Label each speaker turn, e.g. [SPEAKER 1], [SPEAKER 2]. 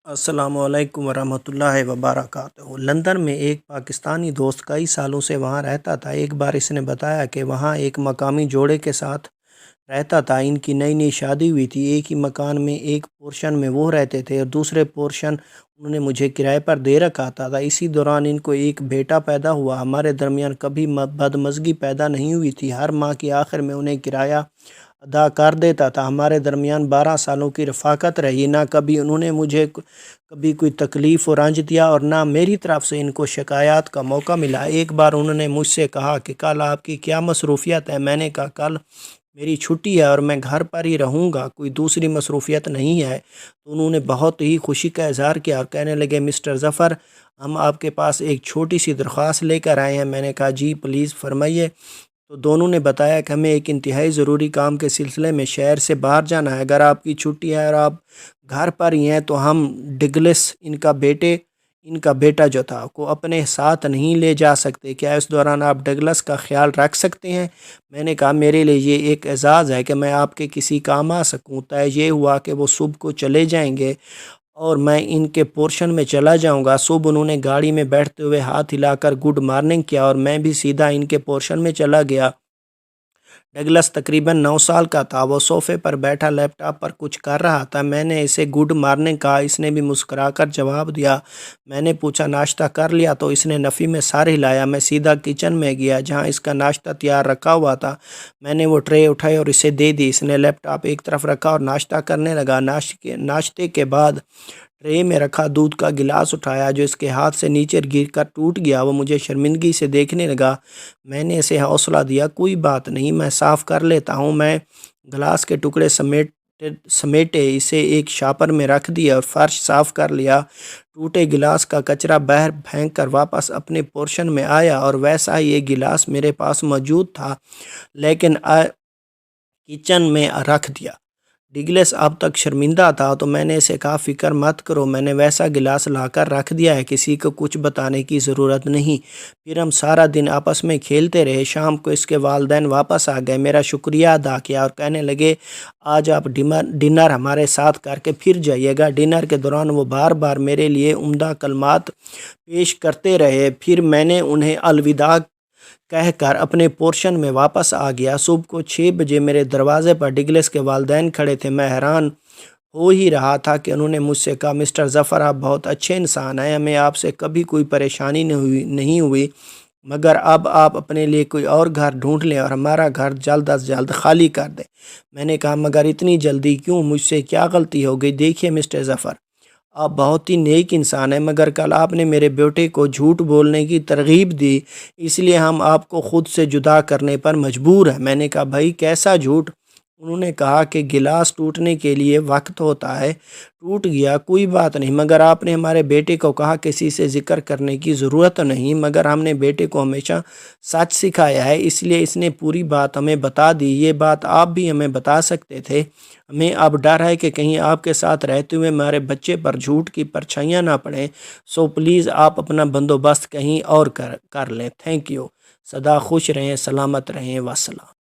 [SPEAKER 1] السلام علیکم ورحمۃ اللہ وبرکاتہ۔ لندن میں ایک پاکستانی دوست کئی سالوں سے وہاں رہتا تھا۔ ایک بار اس نے بتایا کہ وہاں ایک مقامی جوڑے کے ساتھ رہتا تھا۔ ان کی نئی نئی شادی ہوئی تھی۔ ایک ہی مکان میں ایک پورشن میں وہ رہتے تھے اور دوسرے پورشن انہوں نے مجھے کرائے پر دے رکھا تھا۔ اسی دوران ان کو ایک بیٹا پیدا ہوا۔ ہمارے درمیان کبھی بدمزگی پیدا نہیں ہوئی تھی۔ ہر ماہ کے آخر میں انہیں کرایہ ادا کر دیتا تھا۔ ہمارے درمیان 12 سالوں کی رفاقت رہی۔ نہ کبھی انہوں نے مجھے کبھی کوئی تکلیف و رنج دیا اور نہ میری طرف سے ان کو شکایات کا موقع ملا۔ ایک بار انہوں نے مجھ سے کہا کہ کل آپ کی کیا مصروفیت ہے؟ میں نے کہا کل میری چھٹی ہے اور میں گھر پر ہی رہوں گا، کوئی دوسری مصروفیت نہیں ہے۔ تو انہوں نے بہت ہی خوشی کا اظہار کیا اور کہنے لگے مسٹر ظفر، ہم آپ کے پاس ایک چھوٹی سی درخواست لے کر آئے ہیں۔ میں نے کہا جی پلیز فرمائیے۔ تو دونوں نے بتایا کہ ہمیں ایک انتہائی ضروری کام کے سلسلے میں شہر سے باہر جانا ہے۔ اگر آپ کی چھٹی ہے اور آپ گھر پر ہی ہیں تو ہم ڈگلس ان کا بیٹا جو تھا کو اپنے ساتھ نہیں لے جا سکتے، کیا اس دوران آپ ڈگلس کا خیال رکھ سکتے ہیں؟ میں نے کہا میرے لیے یہ ایک اعزاز ہے کہ میں آپ کے کسی کام آ سکوں۔ طے یہ ہوا کہ وہ صبح کو چلے جائیں گے اور میں ان کے پورشن میں چلا جاؤں گا۔ صبح انہوں نے گاڑی میں بیٹھتے ہوئے ہاتھ ہلا کر گڈ مارننگ کیا اور میں بھی سیدھا ان کے پورشن میں چلا گیا۔ ڈگلس تقریباً 9 سال کا تھا۔ وہ صوفے پر بیٹھا لیپ ٹاپ پر کچھ کر رہا تھا۔ میں نے اسے گڈ مارننگ کہا، اس نے بھی مسکرا کر جواب دیا۔ میں نے پوچھا ناشتہ کر لیا؟ تو اس نے نفی میں سر ہلایا۔ میں سیدھا کچن میں گیا جہاں اس کا ناشتہ تیار رکھا ہوا تھا۔ میں نے وہ ٹرے اٹھائی اور اسے دے دی۔ اس نے لیپ ٹاپ ایک طرف رکھا اور ناشتہ کرنے لگا۔ ناشتے کے بعد ٹرے میں رکھا دودھ کا گلاس اٹھایا جو اس کے ہاتھ سے نیچے گر کر ٹوٹ گیا۔ وہ مجھے شرمندگی سے دیکھنے لگا۔ میں نے اسے حوصلہ دیا، کوئی بات نہیں، میں صاف کر لیتا ہوں۔ میں گلاس کے ٹکڑے سمیٹے اسے ایک شاپر میں رکھ دیا اور فرش صاف کر لیا۔ ٹوٹے گلاس کا کچرا باہر پھینک کر واپس اپنے پورشن میں آیا اور ویسا ہی ایک گلاس میرے پاس موجود تھا لیکن کچن میں رکھ دیا۔ ڈگلس اب تک شرمندہ تھا تو میں نے اسے کہا فکر مت کرو، میں نے ویسا گلاس لا کر رکھ دیا ہے، کسی کو کچھ بتانے کی ضرورت نہیں۔ پھر ہم سارا دن آپس میں کھیلتے رہے۔ شام کو اس کے والدین واپس آ گئے، میرا شکریہ ادا کیا اور کہنے لگے آج آپ ڈنر ہمارے ساتھ کر کے پھر جائیے گا۔ ڈنر کے دوران وہ بار بار میرے لیے عمدہ کلمات پیش کرتے رہے۔ پھر میں نے انہیں الوداع کہہ کر اپنے پورشن میں واپس آ گیا۔ صبح کو 6 بجے میرے دروازے پر ڈگلس کے والدین کھڑے تھے۔ میں حیران ہو ہی رہا تھا کہ انہوں نے مجھ سے کہا مسٹر ظفر آپ بہت اچھے انسان ہیں، ہمیں آپ سے کبھی کوئی پریشانی نہیں ہوئی، مگر اب آپ اپنے لیے کوئی اور گھر ڈھونڈ لیں اور ہمارا گھر جلد از جلد خالی کر دیں۔ میں نے کہا مگر اتنی جلدی کیوں؟ مجھ سے کیا غلطی ہو گئی؟ دیکھیے مسٹر ظفر، آپ بہت ہی نیک انسان ہیں، مگر کل آپ نے میرے بیٹے کو جھوٹ بولنے کی ترغیب دی، اس لیے ہم آپ کو خود سے جدا کرنے پر مجبور ہیں۔ میں نے کہا بھائی کیسا جھوٹ؟ انہوں نے کہا کہ گلاس ٹوٹنے کے لیے وقت ہوتا ہے، ٹوٹ گیا کوئی بات نہیں، مگر آپ نے ہمارے بیٹے کو کہا کسی سے ذکر کرنے کی ضرورت نہیں، مگر ہم نے بیٹے کو ہمیشہ سچ سکھایا ہے، اس لیے اس نے پوری بات ہمیں بتا دی۔ یہ بات آپ بھی ہمیں بتا سکتے تھے، ہمیں اب ڈر ہے کہ کہیں آپ کے ساتھ رہتے ہوئے ہمارے بچے پر جھوٹ کی پرچھائیاں نہ پڑیں، سو پلیز آپ اپنا بندوبست کہیں اور کر لیں۔ Thank you. سدا خوش رہیں، سلامت رہیں، وسلام۔